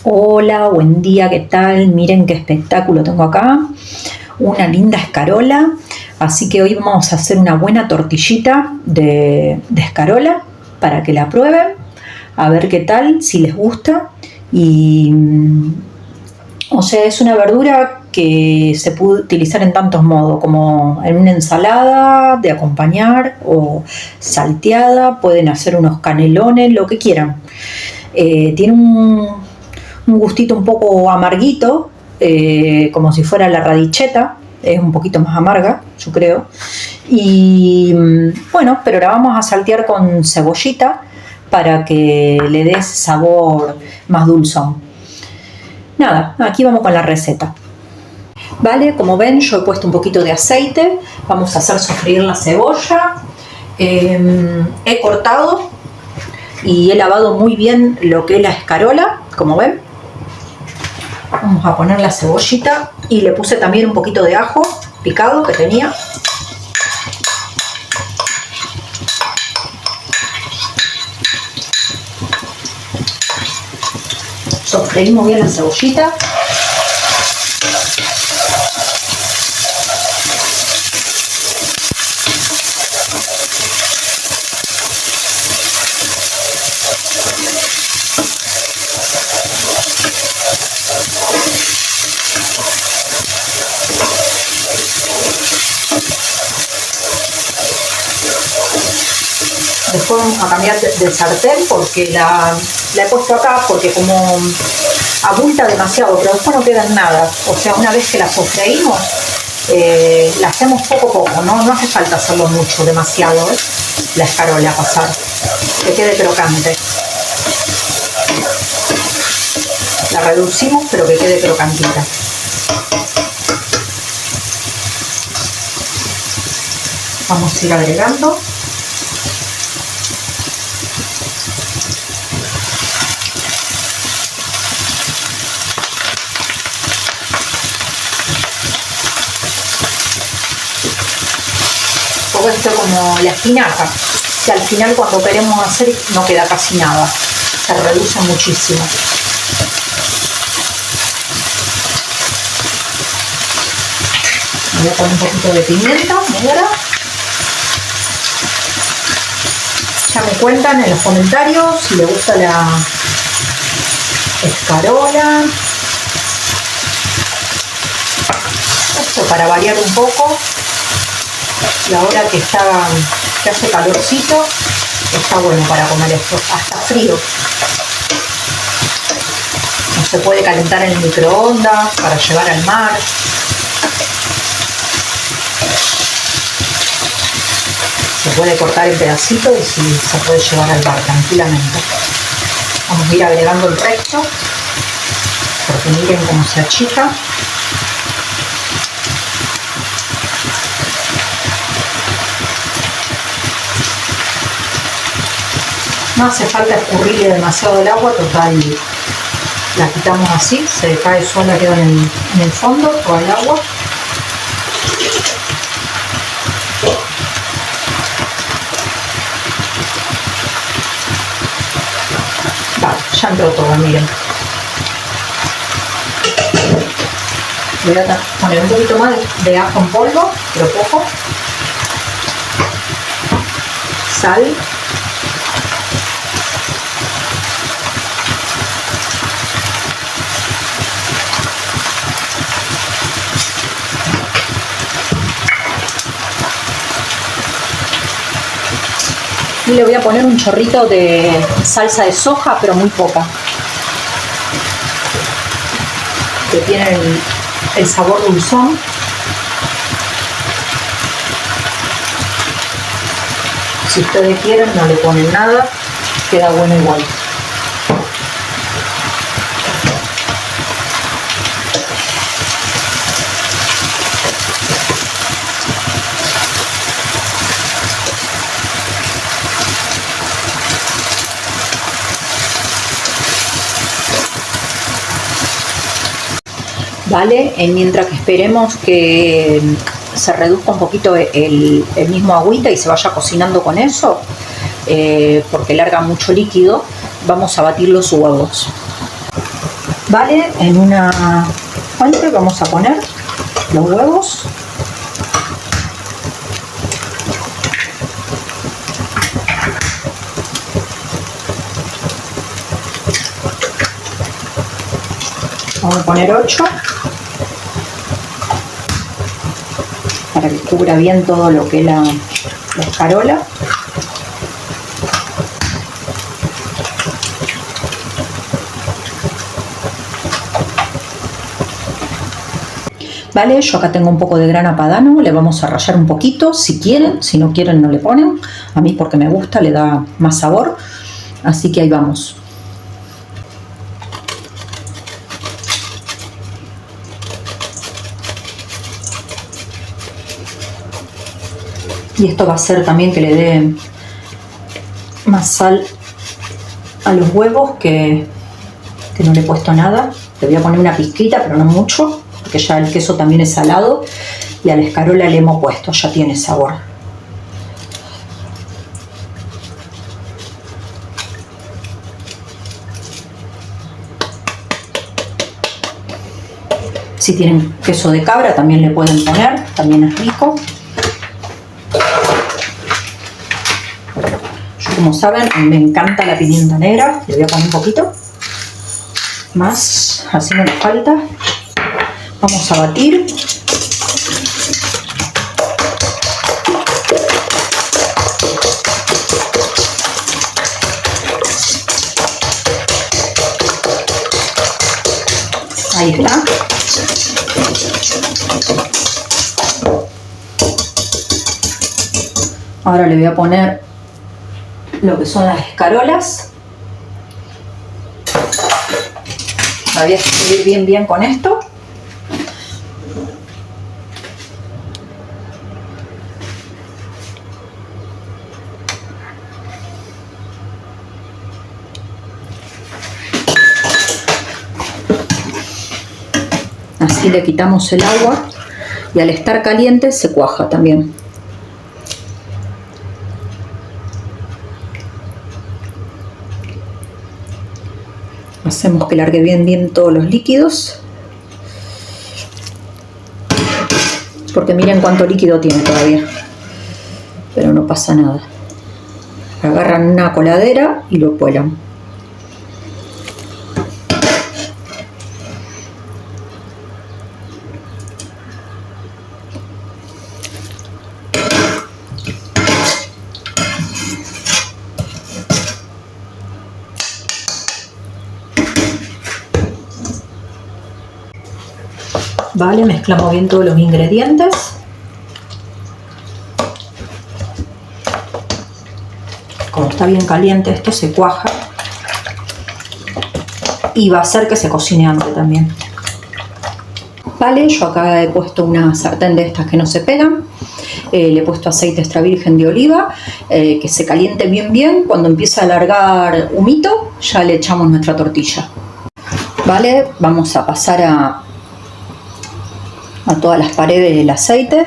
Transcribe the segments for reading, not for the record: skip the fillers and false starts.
Hola, buen día, ¿qué tal? Miren qué espectáculo tengo acá. Una linda escarola. Así que hoy vamos a hacer una buena tortillita de escarola para que la prueben. A ver qué tal, si les gusta. Y, o sea, es una verdura que se puede utilizar en tantos modos, como en una ensalada de acompañar o salteada. Pueden hacer unos canelones, lo que quieran. Tiene un gustito un poco amarguito, como si fuera la radicheta, es un poquito más amarga, yo creo. Y bueno, pero la vamos a saltear con cebollita para que le dé ese sabor más dulzón. Nada, aquí vamos con la receta. Vale, como ven, yo he puesto un poquito de aceite, vamos a hacer sofreír la cebolla. He cortado y he lavado muy bien lo que es la escarola, como ven. Vamos a poner la cebollita y le puse también un poquito de ajo picado que tenía. Sofreímos bien la cebollita. Después vamos a cambiar de sartén porque la he puesto acá porque como abulta demasiado, pero después no queda en nada. O sea, una vez que la sofreímos, la hacemos poco a poco, ¿no? No hace falta hacerlo mucho, demasiado, la escarola pasar, que quede crocante. La reducimos, pero que quede crocantita. Vamos a ir agregando. Esto como la espinaca, que al final cuando queremos hacer no queda casi nada, se reduce muchísimo. Voy a poner un poquito de pimienta negra. Ya me cuentan en los comentarios si les gusta la escarola. Esto para variar un poco. Y ahora que hace calorcito, está bueno para comer esto, hasta frío. No se puede calentar en el microondas para llevar al mar. Se puede cortar en pedacitos y sí, se puede llevar al mar tranquilamente. Vamos a ir agregando el resto, porque miren cómo se achica. No hace falta escurrirle demasiado el agua, total, la quitamos así, se cae sola, queda en el fondo toda el agua. Vale, ya entró todo, miren. Voy a poner un poquito más de ajo en polvo, pero poco. Sal. Y le voy a poner un chorrito de salsa de soja, pero muy poca, que tiene el sabor dulzón. Si ustedes quieren no le ponen nada, queda bueno igual. ¿Vale? Mientras que esperemos que se reduzca un poquito el mismo agüita y se vaya cocinando con eso, porque larga mucho líquido, vamos a batir los huevos. Vale, en una fuente vamos a poner los huevos. Vamos a poner 8 para que cubra bien todo lo que es la escarola. Vale, yo acá tengo un poco de grana padano, le vamos a rallar un poquito si quieren, si no quieren no le ponen. A mí porque me gusta, le da más sabor, así que ahí vamos. Y esto va a hacer también que le dé más sal a los huevos, que no le he puesto nada. Le voy a poner una pizquita, pero no mucho, porque ya el queso también es salado y a la escarola le hemos puesto, ya tiene sabor. Si tienen queso de cabra también le pueden poner, también es rico. Como saben, me encanta la pimienta negra, le voy a poner un poquito más, así no nos falta. Vamos a batir. Ahí está. Ahora le voy a poner lo que son las escarolas. La voy a escribir bien con esto. Así le quitamos el agua y al estar caliente se cuaja también. Hacemos que largue bien todos los líquidos, porque miren cuánto líquido tiene todavía, pero no pasa nada. Agarran una coladera y lo cuelan. Vale, mezclamos bien todos los ingredientes. Como está bien caliente, esto se cuaja y va a hacer que se cocine antes también. Vale, yo acá he puesto una sartén de estas que no se pegan. Le he puesto aceite extra virgen de oliva, que se caliente bien. Cuando empieza a largar humito, ya le echamos nuestra tortilla. Vale, vamos a pasar a todas las paredes el aceite.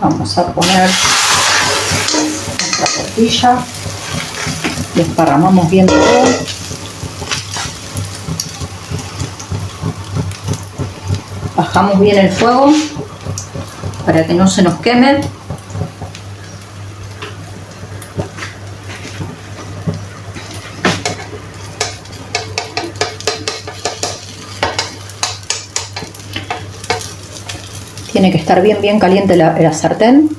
Vamos a poner nuestra tortilla. Desparramamos bien todo. Bajamos bien el fuego para que no se nos queme. Tiene que estar bien caliente la sartén.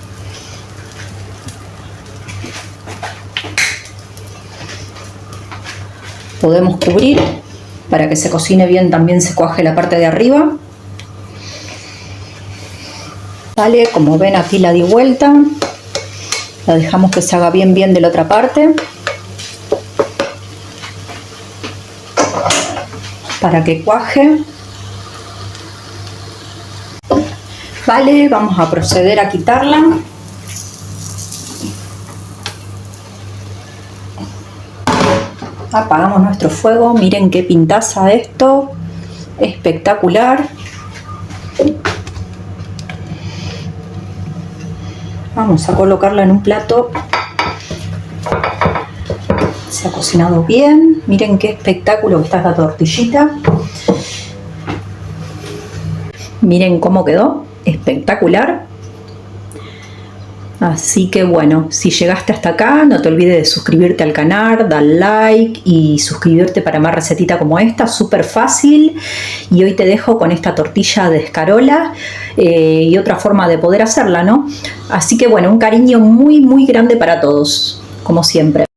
Podemos cubrir para que se cocine bien, también se cuaje la parte de arriba. Vale, como ven aquí la di vuelta. La dejamos que se haga bien de la otra parte. Para que cuaje. Vale, vamos a proceder a quitarla. Apagamos nuestro fuego. Miren qué pintaza esto. Espectacular. Vamos a colocarla en un plato. Se ha cocinado bien. Miren qué espectáculo que está esta tortillita. Miren cómo quedó. Espectacular. Así que bueno, si llegaste hasta acá, no te olvides de suscribirte al canal, dar like y suscribirte para más recetitas como esta, súper fácil. Y hoy te dejo con esta tortilla de escarola y otra forma de poder hacerla, ¿no? Así que bueno, un cariño muy grande para todos, como siempre.